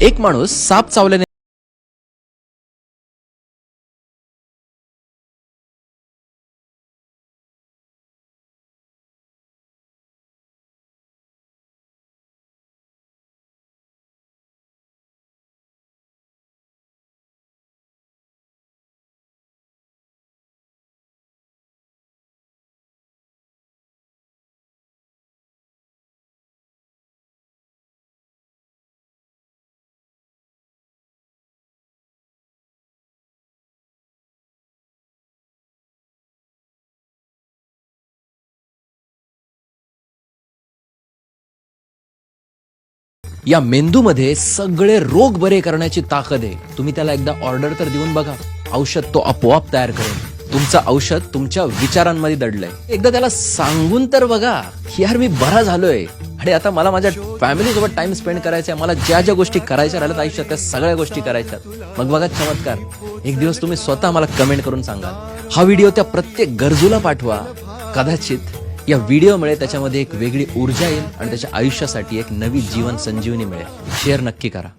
एक माणूस साप चावल्याने या मेंदूमध्ये सगळे रोग बरे करण्याची ताकद आहे. तुम्ही त्याला एकदा ऑर्डर तर देऊन बघा. औषध तो आपोआप तयार करेल. तुमचं औषध तुमच्या विचारांमध्ये दडलंय. एकदा त्याला सांगून तर बघा की यार मी बरा झालोय आणि आता मला माझ्या फॅमिली सोबत टाइम स्पेंड करायचा, मला ज्या ज्या गोष्टी करायच्या राहिल्यात आयुष्यात त्या सगळ्या गोष्टी करायच्या. मग बघा चमत्कार. एक दिवस तुम्ही स्वतः मला कमेंट करून सांगा. हा व्हिडिओ त्या प्रत्येक गरजूला पाठवा. कदाचित या व्हिडिओमुळे त्याच्यामध्ये एक वेगळी ऊर्जा येईल आणि त्याच्या आयुष्यासाठी एक नवी जीवन संजीवनी मिळेल. शेअर नक्की करा.